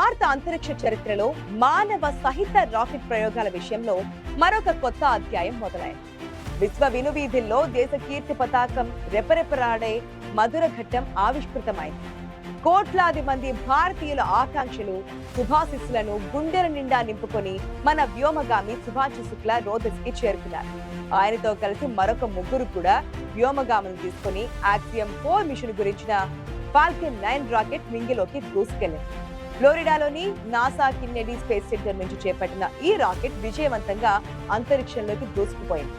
భారత అంతరిక్ష చరిత్రలో మానవ సహిత రాకెట్ ప్రయోగాల విషయంలో మరొక కొత్త అధ్యాయం మొదలైంది. విశ్వ వినువీధుల్లో దేశ కీర్తి పతాకం రెపరెపరాడే మధుర ఘట్టం ఆవిష్కృతమైంది. కోట్లాది మంది భారతీయుల ఆకాంక్షలు, శుభాశిస్సులను గుండెల నిండా నింపుకొని మన వ్యోమగామి శుభాంశు శుక్లా రోదస్కి చేరుకున్నారు. ఆయనతో కలిసి మరొక ముగ్గురు కూడా వ్యోమగామును తీసుకుని ఆక్సియం 4 మిషన్ గురించిన ఫాల్కన్ 9 రాకెట్ మింగిలోకి దూసుకెళ్లింది. ఫ్లోరిడాలోని నాసా కెన్నెడీ స్పేస్ సెంటర్ నుంచి చేపట్టిన ఈ రాకెట్ విజయవంతంగా అంతరిక్షంలోకి దూసుకుపోయింది.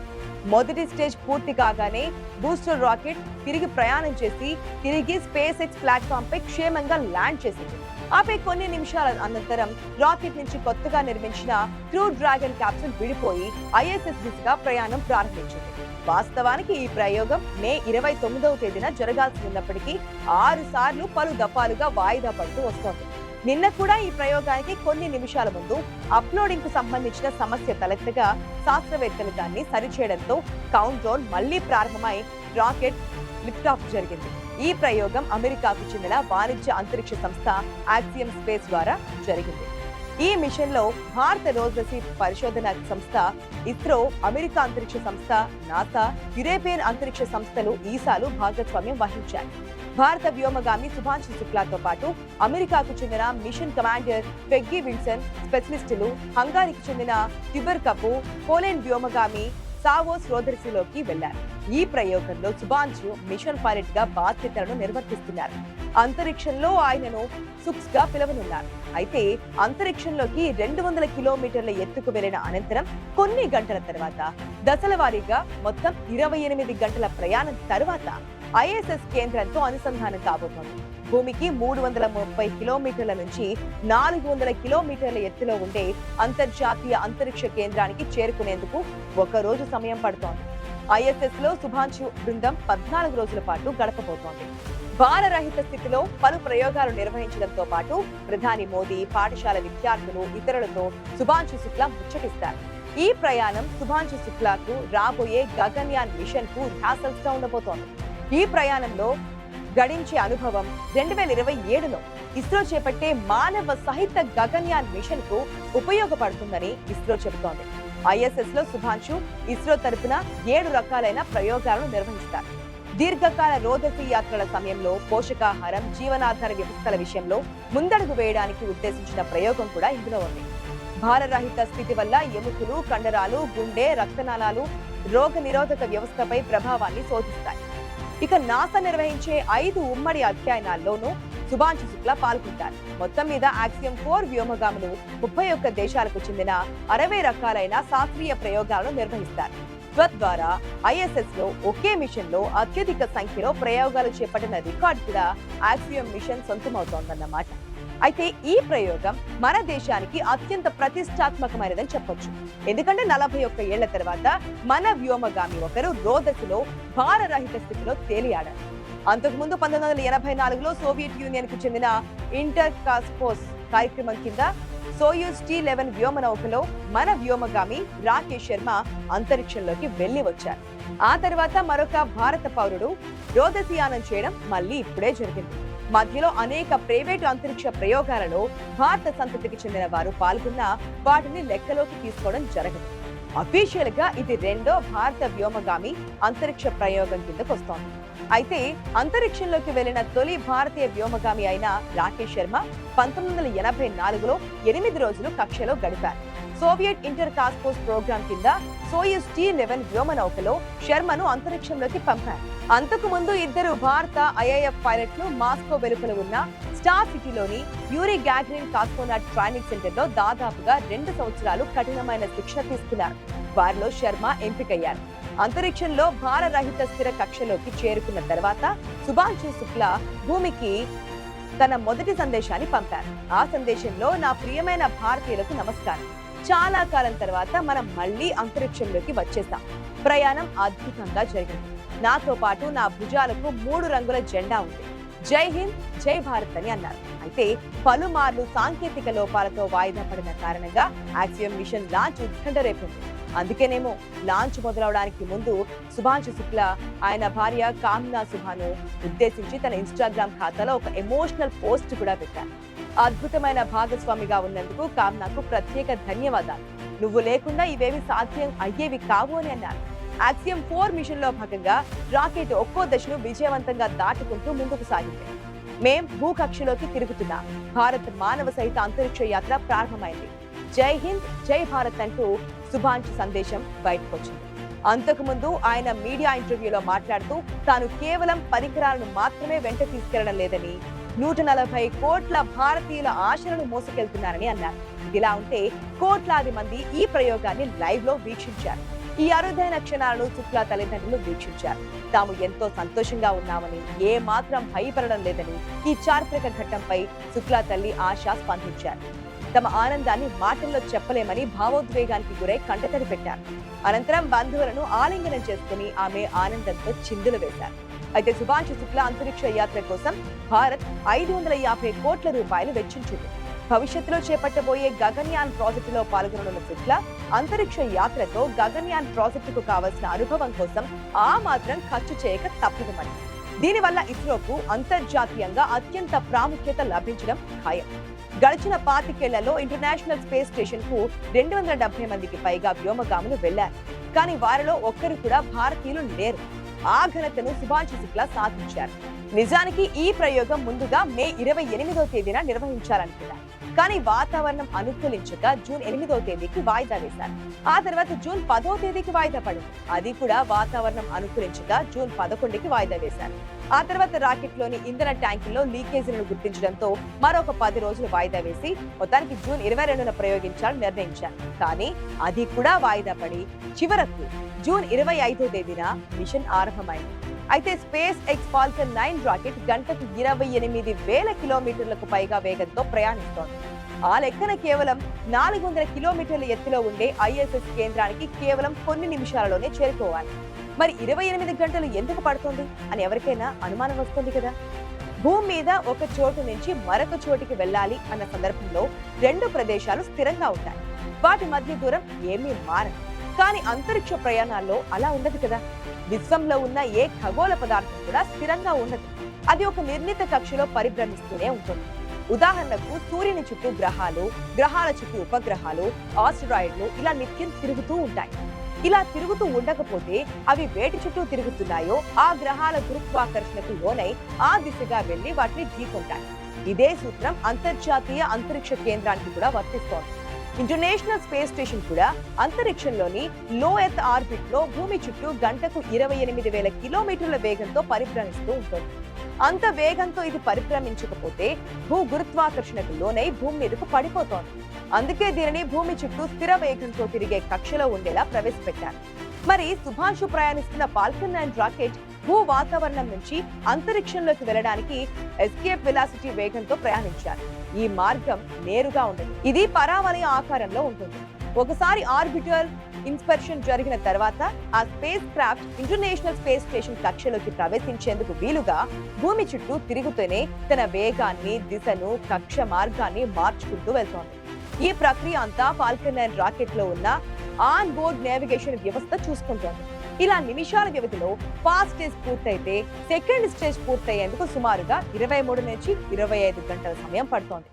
మొదటి స్టేజ్ పూర్తి కాగానే బూస్టర్ రాకెట్ తిరిగి ప్రయాణం చేసి తిరిగి స్పేస్ ఎక్స్ ప్లాట్ఫామ్ పై క్షేమంగా ల్యాండ్ చేసింది. ఆపై కొన్ని నిమిషాల అనంతరం రాకెట్ నుంచి కొత్తగా నిర్మించిన క్రూ డ్రాగన్ క్యాప్సూల్ విడిపోయి ISS దిశగా ప్రయాణం ప్రారంభించింది. వాస్తవానికి ఈ ప్రయోగం మే 29వ తేదీన జరగాల్సి ఉన్నప్పటికీ 6 సార్లు పలు దఫాలుగా వాయిదా పడుతూ వస్తోంది. నిన్న కూడా ఈ ప్రయోగానికి కొన్ని నిమిషాల ముందు అప్లోడింగ్ కు సంబంధించిన సమస్య తలెత్తగా శాస్త్రవేత్తలు దాన్ని సరిచేయడంతో కౌంట్ డౌన్ మళ్లీ ప్రారంభమై రాకెట్ లిఫ్ట్ ఆఫ్ జరిగింది. ఈ ప్రయోగం అమెరికాకు చెందిన వాణిజ్య అంతరిక్ష సంస్థ ఆక్సియం స్పేస్ ద్వారా జరిగింది. ఈ మిషన్ లో భారత రోదసి పరిశోధన సంస్థ ఇస్రో, అమెరికా అంతరిక్ష సంస్థ నాసా, యురేపియన్ అంతరిక్ష సంస్థలు ఈసాలు భాగస్వామ్యం వహించాయి. భారత వ్యోమగామి శుభాంశు శుక్లాతో పాటు అమెరికాకు చెందిన మిషన్ కమాండర్ పెగ్గీ విల్సన్, స్పెషలిస్టులు హంగారీకి చెందిన ట్యూబర్ కపూర్, పోలాండ్ వ్యోమగామి సావోస్ రోదర్సిలోకి వెళ్లారు. ఈ ప్రయోగంలో శుభాంశు మిషన్ పైలట్ గా బాధ్యతలను నిర్వర్తిస్తున్నారు. అంతరిక్షంలో ఆయనను సుక్స్ గా పిలవనున్నారు. అయితే అంతరిక్షంలోకి 200 కిలోమీటర్ల ఎత్తుకు వెళ్లిన అనంతరం కొన్ని గంటల తర్వాత దశల వారీగా మొత్తం 28 గంటల ప్రయాణం తర్వాత ISS కేంద్రంతో అనుసంధానం కాబోతోంది. భూమికి 330 కిలోమీటర్ల నుంచి 400 కిలోమీటర్ల ఎత్తులో ఉండే అంతర్జాతీయ అంతరిక్ష కేంద్రానికి చేరుకునేందుకు 1 రోజు సమయం పడుతోంది. ISS లో శుభాంశు బృందం 14 రోజుల పాటు గడపబోతోంది. భారరహిత స్థితిలో పలు ప్రయోగాలు నిర్వహించడంతో పాటు ప్రధాని మోదీ, పాఠశాల విద్యార్థులు, ఇతరులతో శుభాంశు శుక్లా ముచ్చటిస్తారు. ఈ ప్రయాణం శుభాంశు శుక్లాకు రాబోయే గగన్యాన్ మిషన్ కు రిహార్సల్స్ గా ఉండబోతోంది. ఈ ప్రయాణంలో గడించే అనుభవం 2027లో ఇస్రో చేపట్టే మానవ సహిత గగన్యాన్ మిషన్ కు ఉపయోగపడుతుందని ఇస్రో చెబుతోంది. ISS లో శుభాంశు ఇస్రో తరపున 7 రకాలైన ప్రయోగాలను నిర్వహిస్తారు. దీర్ఘకాల రోదసి యాత్రల సమయంలో పోషకాహారం, జీవనాధార వ్యవస్థల విషయంలో ముందడుగు వేయడానికి ఉద్దేశించిన ప్రయోగం కూడా ఇందులో ఉంది. భారరహిత స్థితి వల్ల ఎముకలు, కండరాలు, గుండె, రక్తనాళాలు, రోగ నిరోధక వ్యవస్థపై ప్రభావాన్ని శోధిస్తాయి. ఇక నాసా నిర్వహించే 5 ఉమ్మడి అధ్యయనాల్లోనూ శుభాంశు శుక్లా పాల్గొంటారు. మొత్తం మీద ఆక్సియం 4 వ్యోమగాములు 31 దేశాలకు చెందిన 60 రకాలైన శాస్త్రీయ ప్రయోగాలను నిర్వహిస్తారు. తద్వారా ISS లో ఒకే మిషన్ లో అత్యధిక సంఖ్యలో ప్రయోగాలు చేపట్టిన రికార్డు కూడా ఆక్సియం మిషన్ సొంతమవుతోందన్నమాట. అయితే ఈ ప్రయోగం మన దేశానికి అత్యంత ప్రతిష్టాత్మకమైనదని చెప్పొచ్చు. ఎందుకంటే 41 ఏళ్ల తర్వాత మన వ్యోమగామి ఒకరు రోదసిలో భారరహిత స్థితిలో తేలియాడారు. అంతకుముందు 1984లో సోవియట్ యూనియన్ కు చెందిన ఇంటర్ కాస్పోస్ కార్యక్రమం కింద సోయూజ్ T-11 వ్యోమ నౌకలో మన వ్యోమగామి రాకేష్ శర్మ అంతరిక్షంలోకి వెళ్లి వచ్చారు. ఆ తర్వాత మరొక భారత పౌరుడు రోదసియానం చేయడం మళ్ళీ ఇప్పుడే జరిగింది. మధ్యలో అనేక ప్రైవేటు అంతరిక్ష ప్రయోగాలలో భారత సంతతికి చెందిన వారు పాల్గొన్న వాటిని లెక్కలోకి తీసుకోవడం జరగదు. అఫీషియల్ గా ఇది 2వ భారత వ్యోమగామి అంతరిక్ష ప్రయోగం కిందకు వస్తోంది. అయితే అంతరిక్షంలోకి వెళ్లిన తొలి భారతీయ వ్యోమగామి అయిన రాకేష్ శర్మ 1984లో 8 రోజులు కక్షలో గడిపారు. సోవియట్ ఇంటర్ కాస్పోస్ ప్రోగ్రాం కింద సోయూజ్ T-11 వ్యోమ నౌకలో శర్మను అంతరిక్షంలోకి పంపారు. అంతకు ముందు 2 భారత IIF పైలట్లు మాస్కో వెలుపల ఉన్న స్టార్ సిటీలోని Yuri Gagarin cosmonaut training center లో దాదాపుగా 2 సంవత్సరాలు కఠినమైన శిక్షణ తీసుకున్నారు. వారిలో శర్మ ఎంపికయ్యారు. అంతరిక్షంలో భారరహిత స్థిర కక్షలోకి చేరుకున్న తర్వాత శుభాంశు శుక్లా భూమికి తన మొదటి సందేశాన్ని పంపారు. ఆ సందేశంలో, నా ప్రియమైన భారతీయులకు నమస్కారం. చాలా కాలం తర్వాత మనం మళ్ళీ అంతరిక్షంలోకి వచ్చేసాం. ప్రయాణం అద్భుతంగా జరిగింది. నాతో పాటు నా భుజాలకు 3 రంగుల జెండా ఉంది. జై హింద్, జై భారత్ అని అన్నారు. అయితే పలుమార్లు సాంకేతిక లోపాలతో వాయిదా పడిన కారణంగా ఆక్సియం మిషన్ లాంచ్ ఉత్కంఠ రేపింది. అందుకేనేమో లాంచ్ మొదలవడానికి ముందు శుభాంశు శుక్లా ఆయన భార్య కామ్నా సుభాను ఉద్దేశించి తన ఇన్స్టాగ్రామ్ ఖాతాలో ఒక ఎమోషనల్ పోస్ట్ కూడా పెట్టారు. అద్భుతమైన భాగస్వామిగా ఉన్నందుకు కామ్నాకు ప్రత్యేక ధన్యవాదాలు. నువ్వు లేకుండా ఇవేవి సాధ్యం అయ్యేవి కావు అని అన్నారు. యాక్సియం 4 మిషన్ లో భాగంగా రాకెట్ ఒక్కో దశను విజయవంతంగా దాటుకుంటూ ముందుకు సాగింది. మేం భూకక్షలోకి తిరుగుతున్నాం. భారత్ మానవ సహిత అంతరిక్ష యాత్ర ప్రారంభమైంది. జై హింద్, జై భారత్ అంటూ శుభాంశు సందేశం బయటకొచ్చింది. అంతకుముందు ఆయన మీడియా ఇంటర్వ్యూలో మాట్లాడుతూ తాను కేవలం పరికరాలను మాత్రమే వెంట తీసుకెళ్లడం లేదని, 140 కోట్ల భారతీయుల ఆశలను మోసుకెళ్తున్నారని అన్నారు. ఇదిలా ఉంటే కోట్లాది మంది ఈ ప్రయోగాన్ని లైవ్ లో వీక్షించారు. ఈ అరుదైన క్షణాలను శుక్లా తల్లిదండ్రులు వీక్షించారు. తాము ఎంతో సంతోషంగా ఉన్నామని, ఏ మాత్రం భయపడడం లేదని ఈ చారిత్రక ఘట్టంపై శుక్లా తల్లి ఆశ స్పందించారు. తమ ఆనందాన్ని మాటల్లో చెప్పలేమని భావోద్వేగానికి గురై కంటతడి పెట్టారు. అనంతరం బంధువులను ఆలింగనం చేసుకుని ఆమె ఆనందంతో చిందులు వేశారు. అయితే శుభాంశు శుక్లా అంతరిక్ష యాత్ర కోసం భారత్ 550 కోట్ల రూపాయలు వెచ్చించింది. భవిష్యత్తులో చేపట్టబోయే గగన్యాన్ ప్రాజెక్టులో పాల్గొననున్న శుక్లా అంతరిక్ష యాత్రతో గగన్యాన్ ప్రాజెక్టుకు కావలసిన అనుభవం కోసం ఆ మాత్రం ఖర్చు చేయక తప్పదమని, దీనివల్ల ఇస్రోకు అంతర్జాతీయంగా అత్యంత ప్రాముఖ్యత లభించడం ఖాయం. గడిచిన 25 ఏళ్లలో ఇంటర్నేషనల్ స్పేస్ స్టేషన్ కు 270 మందికి పైగా వ్యోమగాములు వెళ్లారు. కానీ వారిలో ఒక్కరు కూడా భారతీయులు లేరు. ఆ ఘనతను శుభాంశు శుక్లా సాధించారు. నిజానికి ఈ ప్రయోగం ముందుగా మే 28వ తేదీన నిర్వహించాలనుకున్నారు. కానీ వాతావరణం అనుకూలించక జూన్ 8వ తేదీకి వాయిదా వేశారు. ఆ తర్వాత జూన్ 10వ తేదీకి వాయిదా పడింది. అది కూడా వాతావరణం అనుకూలించక జూన్ 11కి వాయిదా వేశారు. ఆ తర్వాత రాకెట్ లోని ఇంధన ట్యాంకుల్లో లీకేజీలను గుర్తించడంతో మరొక 10 రోజులు వాయిదా వేసి మొత్తానికి జూన్ 22న ప్రయోగించాలని నిర్ణయించారు. కానీ అది కూడా వాయిదా పడి చివరకు జూన్ 25వ తేదీన మిషన్ ఆరంభమైంది. అయితే స్పేస్ ఎక్స్ ఫాల్కన్ 9 రాకెట్ గంటకు 28,000 కిలోమీటర్లకు పైగా వేగంతో ప్రయాణిస్తోంది. ఆ లెక్కన కేవలం 400 కిలోమీటర్ల ఎత్తులో ఉండే ISS కేంద్రానికి కేవలం కొన్ని నిమిషాలలోనే చేరుకోవాలి. మరి 28 గంటలు ఎందుకు పడుతుంది అని ఎవరికైనా అనుమానం వస్తుంది కదా. భూమి మీద ఒక చోటు నుంచి మరొక చోటికి వెళ్ళాలి అన్న సందర్భంలో 2 ప్రదేశాలు స్థిరంగా ఉంటాయి. వాటి మధ్య దూరం ఏమీ మారదు. కానీ అంతరిక్ష ప్రయాణాల్లో అలా ఉండదు కదా. విశ్వంలో ఉన్న ఏ ఖగోళ పదార్థం కూడా స్థిరంగా ఉండదు. అది ఒక నిర్ణీత కక్షలో పరిభ్రమిస్తూనే ఉంటుంది. ఉదాహరణకు సూర్యుని చుట్టూ గ్రహాలు, గ్రహాల చుట్టూ ఉపగ్రహాలు, ఆస్ట్రాయిడ్లు ఇలా నిత్యం తిరుగుతూ ఉంటాయి. ఇలా తిరుగుతూ ఉండకపోతే అవి వేటి చుట్టూ తిరుగుతున్నాయో ఆ గ్రహాల గురుత్వాకర్షణకు లోనై ఆ దిశగా వెళ్లి వాటిని ఢీకొంటాయి. ఇదే సూత్రం అంతర్జాతీయ అంతరిక్ష కేంద్రానికి కూడా వర్తిస్తోంది. ఇంటర్నేషనల్ స్పేస్ స్టేషన్ కూడా అంతరిక్షంలోని లో ఎర్త్ ఆర్బిట్ లో భూమి చుట్టూ గంటకు 28,000 కిలోమీటర్ల వేగంతో పరిభ్రమిస్తూ ఉంటుంది. అంత వేగంతో ఇది పరిభ్రమించకపోతే భూ గురుత్వాకర్షణకు లోనై భూమి మీదకు పడిపోతోంది. అందుకే దీనిని భూమి చుట్టూ స్థిర వేగంతో తిరిగే కక్షలో ఉండేలా ప్రవేశపెట్టారు. మరి శుభాంశు ప్రయాణిస్తున్న ఫాల్కన్ 9 రాకెట్ భూ వాతావరణం నుంచి అంతరిక్షంలోకి వెళ్ళడానికి ఎస్కేప్ వెలాసిటీ వేగంతో ప్రయాణించారు. ఈ మార్గం నేరుగా ఉండదు. ఇది పరావలయ ఆకారంలో ఉంటుంది. ఒకసారి ఆర్బిటల్ ఇన్స్పెక్షన్ జరిగిన తర్వాత ఆ spacecraft International Space Station కక్షలోకి ప్రవేశించేందుకు వీలుగా భూమి చుట్టూ తిరుగుతూనే తన వేగాన్ని, దిశను, కక్ష మార్గాన్ని మార్చుకుంటూ వెళ్తోంది. ఈ ప్రక్రియ అంతా ఫాల్కన్ 9 రాకెట్ లో ఉన్న ఆన్ బోర్డ్ నేవిగేషన్ వ్యవస్థ చూసుకుంటోంది. ఇలా నిమిషాల వ్యవధిలో ఫాస్ట్ స్టేజ్ పూర్తయితే సెకండ్ స్టేజ్ పూర్తయ్యేందుకు సుమారుగా 23 నుంచి 25 గంటల సమయం పడుతోంది.